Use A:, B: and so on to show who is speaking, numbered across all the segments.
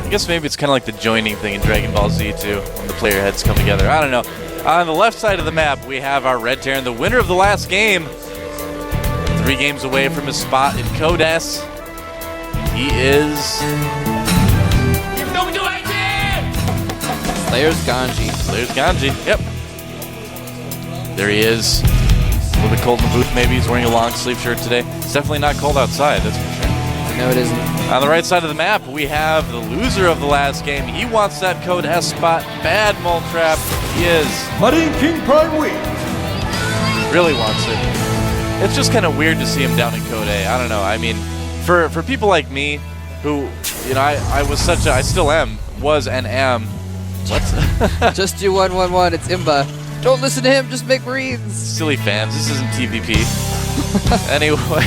A: I guess maybe it's kind of like the joining thing in Dragon Ball Z too, when the player heads come together. I don't know. On the left side of the map, we have our Red Terran, the winner of the last game. 3 games away from his spot in Code S. He is...
B: Slayer's GanZI.
A: Slayer's GanZI, yep. There he is. A little bit cold in the booth maybe. He's wearing a long sleeve shirt today. It's definitely not cold outside, that's for sure.
B: No, it isn't.
A: On the right side of the map, we have the loser of the last game. He wants that Code S spot. Bad mole trap. He is.
C: MarineKing Prime Week.
A: Really wants it. It's just kind of weird to see him down in Code A. I don't know. I mean, for people like me, who, you know, I was such a, I still am, was and am. What?
B: Just do 1-1-1. It's Imba. Don't listen to him. Just make Marines.
A: Silly fans. This isn't TVP. Anyway.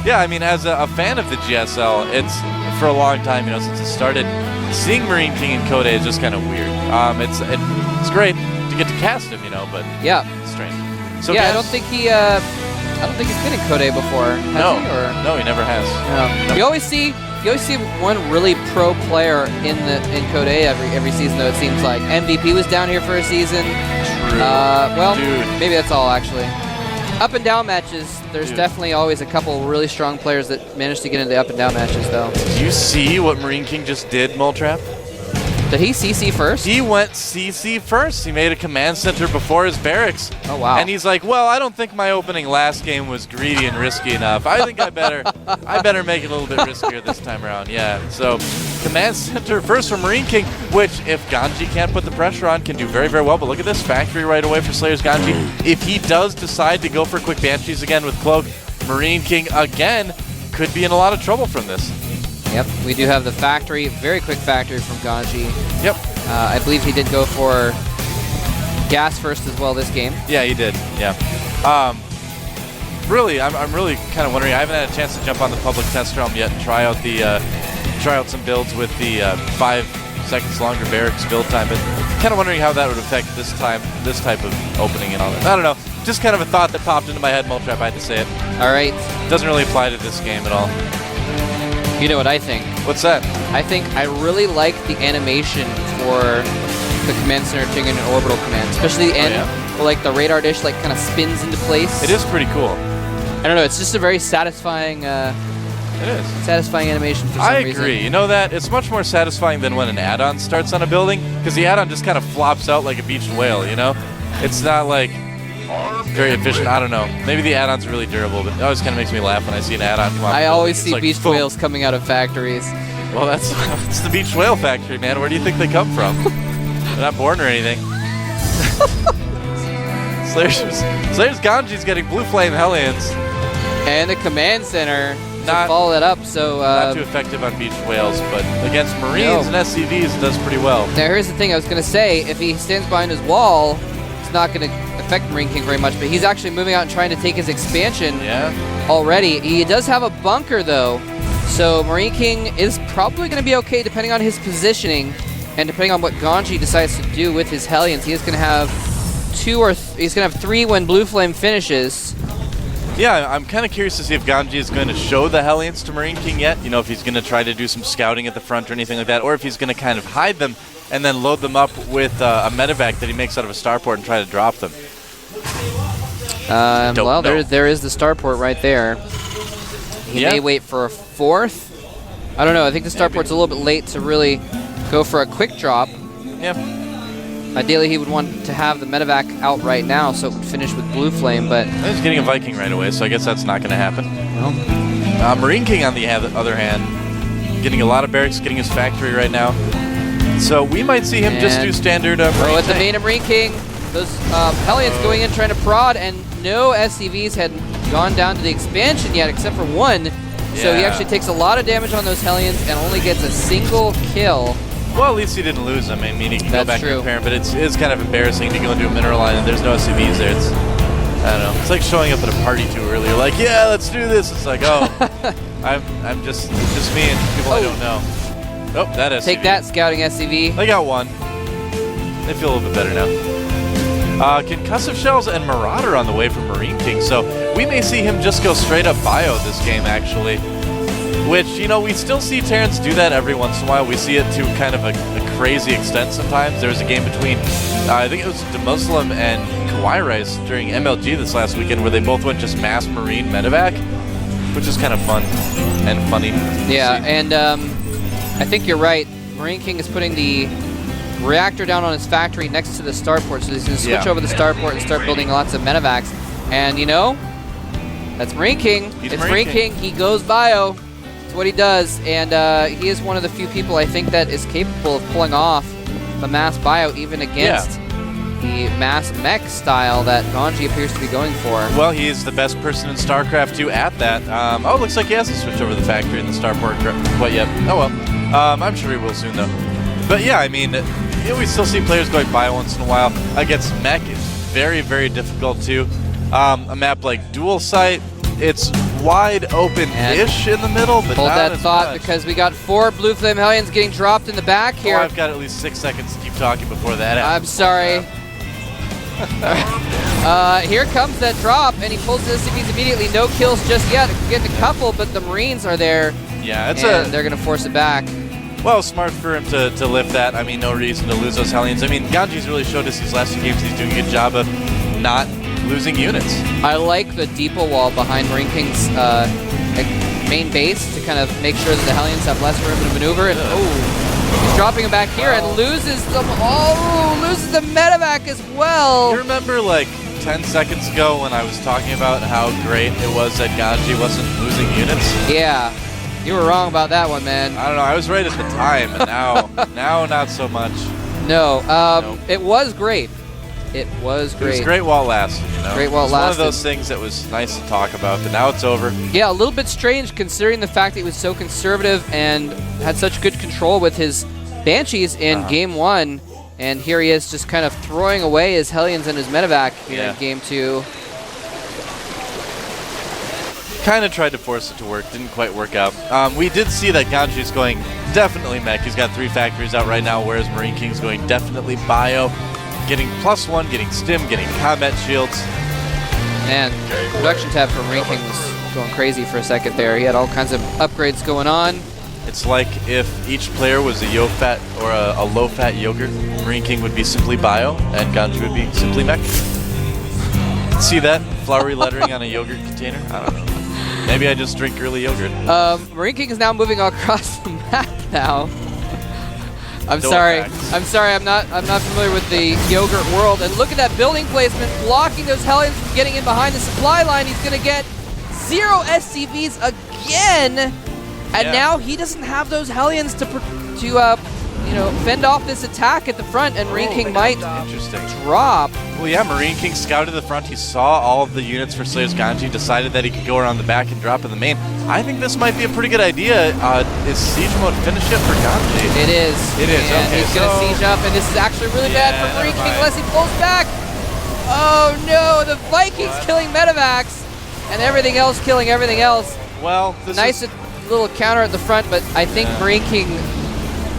A: Yeah, I mean, as a fan of the GSL, it's for a long time, you know, since it started, seeing MarineKing in Code A is just kind of weird. It's great to get to cast him, you know, but
B: yeah,
A: it's strange. So
B: yeah, I don't think he's been in Code A before. Has he, or?
A: No, he never has.
B: No. You always see one really pro player in Code A every season, though. It seems like MVP was down here for a season.
A: True.
B: Well,
A: Dude.
B: Maybe that's all actually. Up and down matches, there's definitely always a couple really strong players that manage to get into the up and down matches, though.
A: Did you see what MarineKing just did, Moletrap?
B: Did he CC first?
A: He went CC first. He made a command center before his barracks.
B: Oh, wow.
A: And he's like, well, I don't think my opening last game was greedy and risky enough. I think I better make it a little bit riskier this time around. Yeah, so command center first for MarineKing, which if GanZI can't put the pressure on, can do very, very well. But look at this factory right away for Slayer's GanZI. If he does decide to go for quick Banshees again with Cloak, MarineKing again could be in a lot of trouble from this.
B: Yep, we do have the factory, very quick factory from GanZI.
A: Yep.
B: I believe he did go for gas first as well this game.
A: Yeah, he did. Yeah. Really, I'm really kind of wondering. I haven't had a chance to jump on the public test realm yet and try out some builds with the 5 seconds longer barracks build time. But kind of wondering how that would affect this type of opening and all that. I don't know. Just kind of a thought that popped into my head, Moletrap. I had to say it.
B: All right.
A: Doesn't really apply to this game at all.
B: You know what I think?
A: What's that?
B: I think I really like the animation for the command center triggering an orbital command, especially the end where like the radar dish like kind of spins into place.
A: It is pretty cool.
B: I don't know. It's just a very satisfying. It
A: is
B: satisfying animation for some reason.
A: I agree. You know that it's much more satisfying than when an add-on starts on a building, because the add-on just kind of flops out like a beached whale. You know, it's not like very efficient. I don't know. Maybe the add-ons are really durable, but it always kind of makes me laugh when I see an add-on come out.
B: I always see
A: like,
B: beached whales coming out of factories.
A: Well, that's the beached whale factory, man. Where do you think they come from? They're not born or anything. Slayer's GanZI's getting blue flame Hellions.
B: And the command center to follow that up. So
A: not too effective on beached whales, but against Marines and SCVs it does pretty well.
B: Now here's the thing I was going to say. If he stands behind his wall, it's not going to affect MarineKing very much, but he's actually moving out and trying to take his expansion already. He does have a bunker, though, so MarineKing is probably going to be okay depending on his positioning and depending on what GanZI decides to do with his Hellions. He is going to have he's going to have 3 when Blue Flame finishes.
A: Yeah, I'm kind of curious to see if GanZI is going to show the Hellions to MarineKing yet. You know, if he's going to try to do some scouting at the front or anything like that, or if he's going to kind of hide them and then load them up with a medevac that he makes out of a starport and try to drop them.
B: Well, there is the starport right there. He may wait for a 4th. I don't know. I think the starport's a little bit late to really go for a quick drop.
A: Yeah.
B: Ideally, he would want to have the medevac out right now so it would finish with Blue Flame, but...
A: He's getting a Viking right away, so I guess that's not going to happen.
B: Well.
A: MarineKing, on the other hand, getting a lot of barracks, getting his factory right now. So we might see him just do standard Marine
B: at the main of MarineKing, those Hellions going in trying to prod, and no SCVs had gone down to the expansion yet except for 1. So he actually takes a lot of damage on those Hellions and only gets a single kill.
A: Well, at least he didn't lose them. I mean, he can go back
B: to
A: repair, but it's kind of embarrassing to go into a mineral line and there's no SCVs there. It's, I don't know. It's like showing up at a party too early. You're like, yeah, let's do this. It's like, oh, I'm just me and people I don't know. Oh, that SCV.
B: Take that, scouting SCV.
A: They got 1. They feel a little bit better now. Concussive Shells and Marauder on the way from MarineKing, so we may see him just go straight up bio this game, actually. which, you know, we still see Terrence do that every once in a while. We see it to kind of a crazy extent sometimes. There was a game between, I think it was DeMuslim and Kawhi Rice during MLG this last weekend where they both went just mass Marine medevac, which is kind of fun and funny.
B: Yeah, and I think you're right. MarineKing is putting the reactor down on his factory next to the starport, so he's going to switch over the starport and start building lots of medevacs. And, you know, that's MarineKing. It's MarineKing. He goes bio. It's what he does. And he is one of the few people, I think, that is capable of pulling off the mass bio even against the mass mech style that GanZI appears to be going for.
A: Well, he's the best person in StarCraft 2 at that. Oh, looks like he hasn't switched over the factory in the starport quite yet. Oh, well. I'm sure he will soon, though. But, yeah, I mean, we still see players going bio once in a while. Against mech, it's very, very difficult, too. A map like Dual Sight, it's wide open-ish in the middle, but
B: hold
A: not
B: that
A: as
B: thought
A: much.
B: Because we got 4 Blue Flame Hellions getting dropped in the back here.
A: Oh, I've got at least 6 seconds to keep talking before that happens.
B: I'm sorry. Here comes that drop, and he pulls the SCVs immediately. No kills just yet. Getting a couple, but the Marines are there.
A: Yeah,
B: and they're going to force it back.
A: Well, smart for him to lift that. I mean, no reason to lose those Hellions. I mean, GanZi's really showed us these last 2 games he's doing a good job of not losing units.
B: I like the depot wall behind MarineKing's main base to kind of make sure that the Hellions have less room to maneuver. And he's dropping him back here and loses them. Oh, loses the medevac as well.
A: You remember like 10 seconds ago when I was talking about how great it was that GanZi wasn't losing units?
B: Yeah, you were wrong about that one, man.
A: I don't know. I was right at the time, and now not so much.
B: No,
A: Nope.
B: It was great. It was great.
A: It was great while it lasted, you know?
B: Great while it
A: lasted. One of those things that was nice to talk about, but now it's over.
B: Yeah, a little bit strange considering the fact that he was so conservative and had such good control with his Banshees in Game 1. And here he is just kind of throwing away his Hellions and his medevac here in Game 2.
A: Kind of tried to force it to work, didn't quite work out. We did see that GanZi's going definitely mech. He's got 3 factories out right now, whereas MarineKing's going definitely bio. Getting +1, getting stim, getting combat shields.
B: Man, the production tab for MarineKing was going crazy for a second there. He had all kinds of upgrades going on.
A: It's like if each player was a yo-fat or a low-fat yogurt, MarineKing would be simply bio, and GanZi would be simply mech. See that? Flowery lettering on a yogurt container? I don't know. Maybe I just drink girly yogurt.
B: MarineKing is now moving across the map now. I'm sorry. I'm not familiar with the yogurt world. And look at that building placement, blocking those Hellions from getting in behind the supply line. He's going to get 0 SCVs again. And now he doesn't have those Hellions to fend off this attack at the front, and MarineKing might drop.
A: Well, yeah, MarineKing scouted the front. He saw all of the units for Slayer's GanZi, decided that he could go around the back and drop in the main. I think this might be a pretty good idea. Is siege mode finish it for GanZi?
B: It is.
A: It is,
B: and
A: okay.
B: He's going to siege up, and this is actually really bad for MarineKing unless he pulls back. Oh, no, the Vikings killing medevacs, and everything else killing everything else.
A: Well, this
B: nice little counter at the front, but I think MarineKing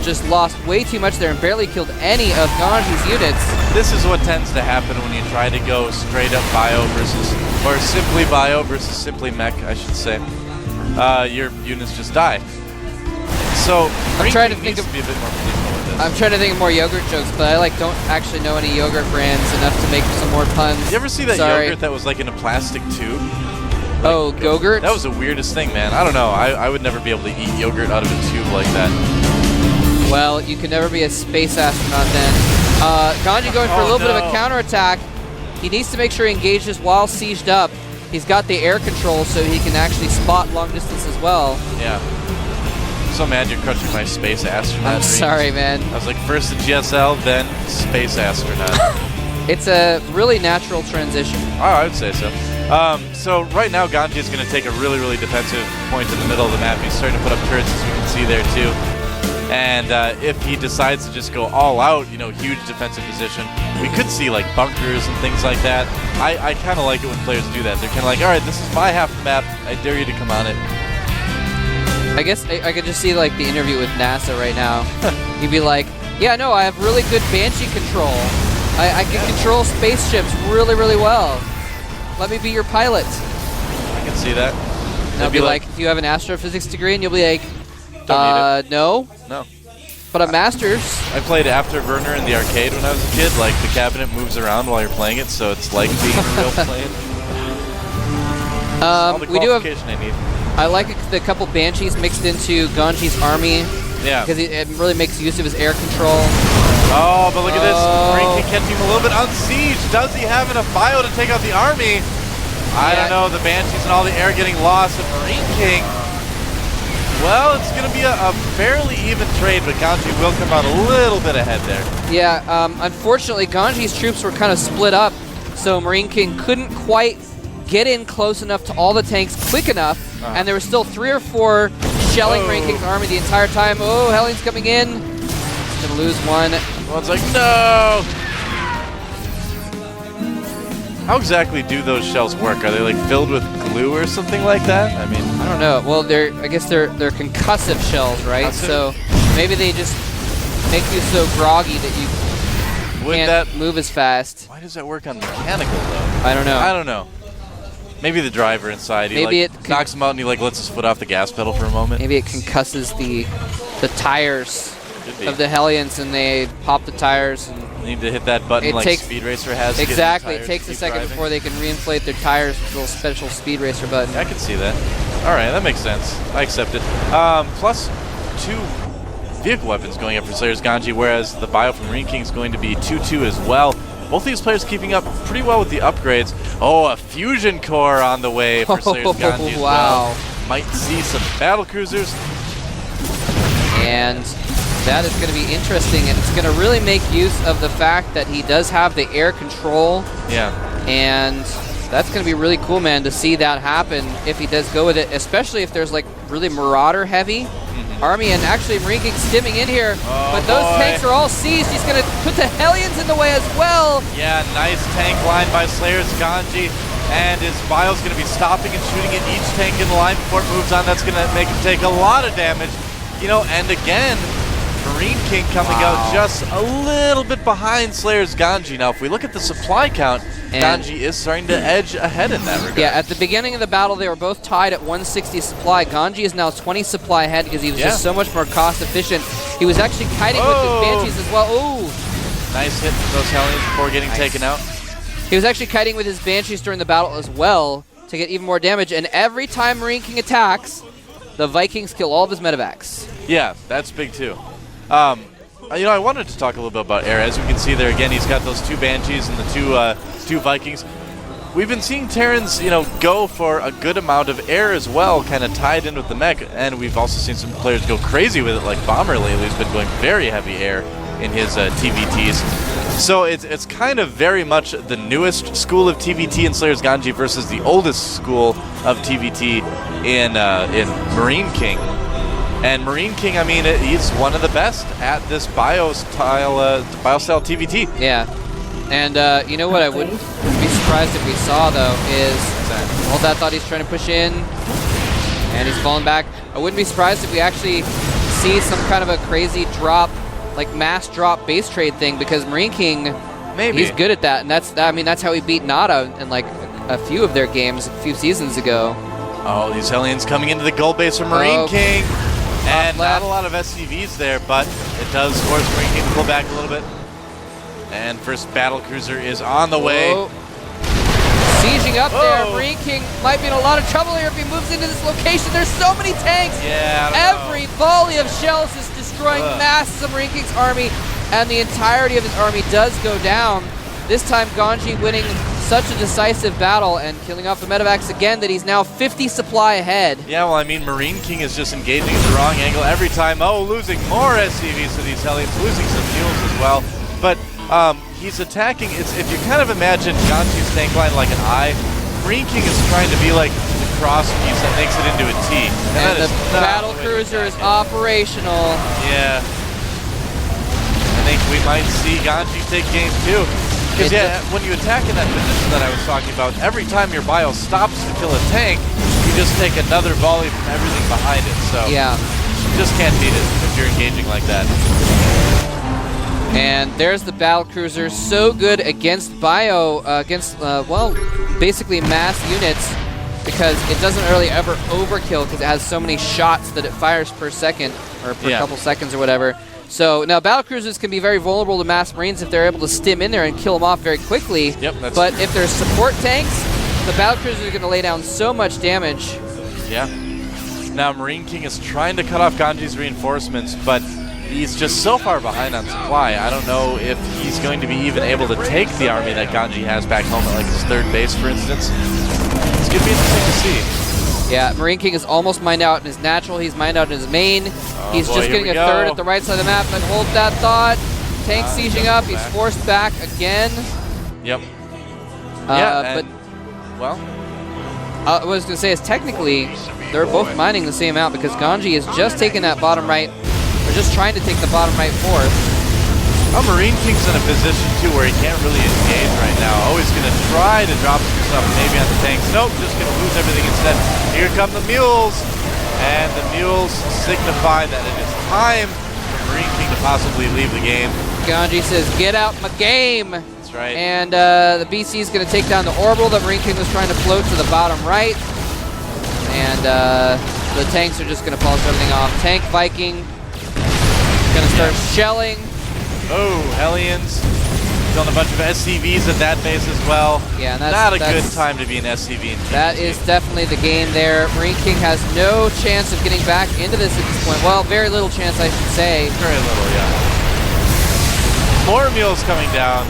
B: just lost way too much there and barely killed any of GanZi's units.
A: This is what tends to happen when you try to go straight up bio or simply bio versus simply mech, I should say. Your units just die. So
B: I'm trying to think
A: needs to be a bit more predictable with this.
B: I'm trying to think of more yogurt jokes, but I don't actually know any yogurt brands enough to make some more puns.
A: You ever see that yogurt that was like in a plastic tube?
B: Oh, Go-Gurt?
A: That was the weirdest thing, man. I don't know. I would never be able to eat yogurt out of a tube like that.
B: Well, you can never be a space astronaut then. GanZi going for a little bit of a counterattack. He needs to make sure he engages while sieged up. He's got the air control so he can actually spot long distance as well.
A: Yeah. I'm so mad you're crushing my space astronaut
B: I'm sorry, man.
A: I was like, first the GSL, then space astronaut.
B: It's a really natural transition.
A: Oh, I would say so. So right now, GanZi is going to take a really, really defensive point in the middle of the map. He's starting to put up turrets, as you can see there, too. And if he decides to just go all out, huge defensive position, we could see like bunkers and things like that. I kind of like it when players do that. They're kind of like, all right, this is my half the map. I dare you to come on it.
B: I guess I could just see like the interview with NASA right now. He'd be like, yeah, no, I have really good Banshee control. I can control spaceships really, really well. Let me be your pilot.
A: I can see that.
B: they'll be like, do you have an astrophysics degree? And you'll be like,
A: Don't need it.
B: no.
A: No.
B: But a master's.
A: I played Afterburner in the arcade when I was a kid. Like, the cabinet moves around while you're playing it, so it's like being a real plane. All the
B: we do have.
A: qualification I need.
B: I like the couple Banshees mixed into GanZI's army.
A: Yeah.
B: Because it really makes use of his air control.
A: Oh, but look at this. MarineKing catching him a little bit on siege. Does he have enough bio to take out the army? I don't know. The Banshees and all the air getting lost. And MarineKing, well, it's going to be a fairly even trade, but GanZI will come out a little bit ahead there.
B: Yeah, unfortunately, GanZI's troops were kind of split up, so MarineKing couldn't quite get in close enough to all the tanks quick enough, and there were still 3 or 4 shelling MarineKing's army the entire time. Oh, Hellion's coming in. He's going to lose one.
A: Well, it's like, no! How exactly do those shells work? Are they like filled with glue or something like that? I mean,
B: I don't know. Well, I guess they're concussive shells, right?
A: Concussive?
B: So maybe they just make you so groggy that you can't move as fast.
A: Why does that work on mechanical though?
B: I don't know.
A: I don't know. Maybe the driver inside. He
B: Maybe
A: like knocks him out and he like lets his foot off the gas pedal for a moment.
B: Maybe it concusses the tires of the Hellions, and they pop the tires. And
A: need to hit that button like Speed Racer has.
B: Exactly. It takes a second before they can reinflate their tires with a little special Speed Racer button.
A: I can see that. All right, that makes sense. I accept it. Plus 2 vehicle weapons going up for Slayer's GanZI, whereas the bio from MarineKing is going to be 2-2 as well. Both these players keeping up pretty well with the upgrades. Oh, a fusion core on the way for Slayer's GanZI as well. Might see some battle cruisers.
B: And that is going to be interesting, and it's going to really make use of the fact that he does have the air control.
A: Yeah.
B: And that's going to be really cool, man, to see that happen if he does go with it, especially if there's like really Marauder heavy army, and actually MarineKing stimming in here, but those tanks are all seized. He's going to put the Hellions in the way as well.
A: Yeah, nice tank line by Slayer's GanZI, and his bio's going to be stopping and shooting at each tank in the line before it moves on. That's going to make him take a lot of damage. You know, and again, MarineKing coming out just a little bit behind Slayer's GanZI. Now, if we look at the supply count, GanZI is starting to edge ahead in that regard.
B: Yeah, at the beginning of the battle, they were both tied at 160 supply. GanZI is now 20 supply ahead because he was just so much more cost efficient. He was actually kiting with his Banshees as well. Ooh!
A: Nice hit from those Hellions before getting taken out.
B: He was actually kiting with his Banshees during the battle as well to get even more damage, and every time MarineKing attacks, the Vikings kill all of his medevacs.
A: Yeah, that's big too. You know, I wanted to talk a little bit about air. As we can see there again, he's got those 2 Banshees and the two Vikings. We've been seeing Terrans, you know, go for a good amount of air as well, kind of tied in with the mech, and we've also seen some players go crazy with it, like Bomber lately has been going very heavy air in his TVTs. So it's kind of very much the newest school of TVT in Slayer's GanZI versus the oldest school of TVT in MarineKing. And MarineKing, I mean, he's one of the best at this bio-style TVT.
B: Yeah. And you know what I wouldn't be surprised if we saw, though, is all that thought he's trying to push in, and he's falling back. I wouldn't be surprised if we actually see some kind of a crazy drop, like mass drop base trade thing, because MarineKing, he's good at that. And that's how he beat Nada in like a few of their games a few seasons ago.
A: Oh, these Hellions coming into the gold base for MarineKing. And not a lot of SCVs there, but it does force MarineKing to pull back a little bit. And first battle cruiser is on the way.
B: Sieging up there. MarineKing might be in a lot of trouble here if he moves into this location. There's so many tanks.
A: Yeah,
B: Every volley of shells is destroying masses of MarineKing's army, and the entirety of his army does go down. This time GanZI winning such a decisive battle and killing off the medevacs again that he's now 50 supply ahead.
A: Yeah, well, I mean, MarineKing is just engaging at the wrong angle every time. Oh, losing more SCVs to these Hellions, losing some mules as well. But he's attacking. If you kind of imagine GanZI's tank line like an eye, MarineKing is trying to be like the cross piece that makes it into a T.
B: And the battle cruiser is operational.
A: Yeah. I think we might see GanZI take game 2. Because, when you attack in that position that I was talking about, every time your bio stops to kill a tank, you just take another volley from everything behind it. So you just can't beat it if you're engaging like that.
B: And there's the battle cruiser, so good against bio, basically mass units. because it doesn't really ever overkill because it has so many shots that it fires per second or per couple seconds or whatever. So now battlecruisers can be very vulnerable to mass marines if they're able to stim in there and kill them off very quickly. But if there's support tanks, the battlecruisers are going to lay down so much damage.
A: Yeah. Now MarineKing is trying to cut off GanZi's reinforcements, but he's just so far behind on supply. I don't know if he's going to be even able to take the army that GanZi has back home at like his third base, for instance. It's going to be interesting to see.
B: Yeah, MarineKing is almost mined out in his natural. He's mined out in his main. He's just getting a third at the right side of the map, but hold that thought. Tank sieging up. He's forced back again.
A: Yep.
B: But
A: well,
B: what I was going to say is technically they're both mining the same amount because GanZi is just taking that bottom right, or just trying to take the bottom right fourth.
A: Well, MarineKing's in a position too where he can't really engage right now. Always going to try to drop some stuff maybe on the tanks. Nope, just going to lose everything instead. Here come the mules, and the mules signify that it is time for MarineKing to possibly leave the game.
B: GanZi says, "Get out my game."
A: That's right.
B: And the BC is going to take down the orbital that MarineKing was trying to float to the bottom right. And the tanks are just going to polish everything off. Tank Viking going to start shelling.
A: Oh, Hellions. Killing a bunch of SCVs at that base as well.
B: Yeah, and that's
A: not a good time to be an SCV.
B: That is definitely the game there. MarineKing has no chance of getting back into this at this point. Well, very little chance, I should say.
A: Very little, yeah. More mules coming down.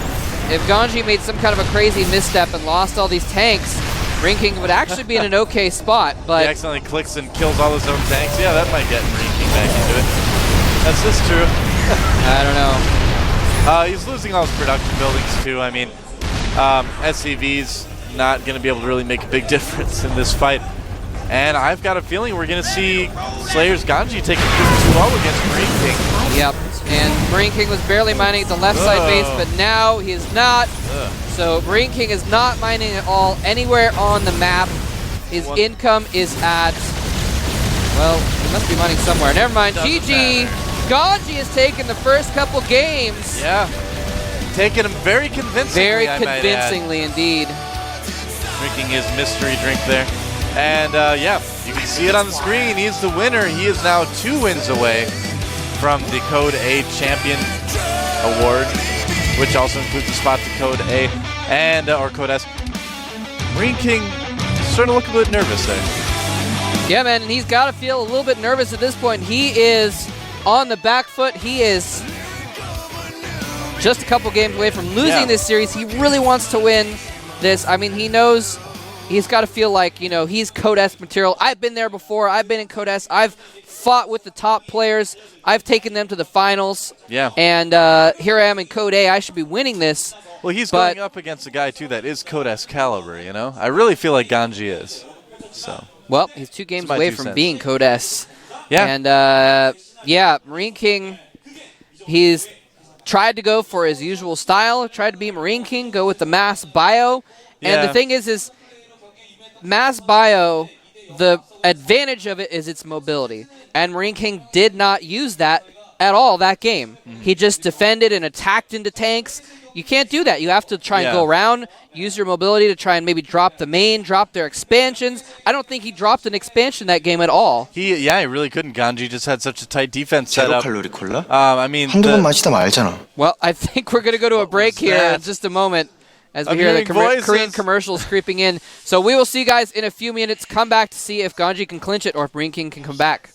B: If GanZi made some kind of a crazy misstep and lost all these tanks, MarineKing would actually be in an okay spot, but...
A: He accidentally clicks and kills all his own tanks. Yeah, that might get MarineKing back into it. That's just true.
B: I don't know.
A: He's losing all his production buildings too. I mean, SCV's not going to be able to really make a big difference in this fight. And I've got a feeling we're going to see Slayer's GanZi take it 2-0 against MarineKing.
B: Yep, and MarineKing was barely mining at the left side base, but now he is not. So MarineKing is not mining at all anywhere on the map. His income is at, well, he must be mining somewhere. Never mind, GG. GanZi has taken the first couple games.
A: Yeah, taking him very convincingly.
B: Very convincingly indeed.
A: Drinking his mystery drink there. And yeah, you can see it on the screen. He's the winner. He is now 2 wins away from the Code A Champion Award, which also includes the spot to Code A and or Code S. MarineKing starting to look a bit nervous there.
B: Yeah, man, and he's got to feel a little bit nervous at this point. He is on the back foot. He is just a couple games away from losing this series. He really wants to win this. I mean, he knows he's got to feel like, you know, he's Code S material. I've been there before. I've been in Code S. I've fought with the top players. I've taken them to the finals. Yeah. And here I am in Code A. I should be winning this.
A: Well, he's going up against a guy, too, that is Code S caliber, you know? I really feel like GanZi is. So.
B: Well, he's 2 games away from being Code S.
A: Yeah.
B: And, yeah, MarineKing, he's tried to go for his usual style, tried to be MarineKing, go with the mass bio. And the thing is mass bio, the advantage of it is its mobility. And MarineKing did not use that at all that game. He just defended and attacked into tanks. You can't do that. You have to try and go around, use your mobility to try and maybe drop the main, drop their expansions. I don't think he dropped an expansion that game at all.
A: He really couldn't. GanZi just had such a tight defense set up. I mean,
B: well, I think we're going to go to a break here in just a moment as we hear the Korean commercials creeping in. So we will see you guys in a few minutes. Come back to see if GanZi can clinch it or if MarineKing can come back.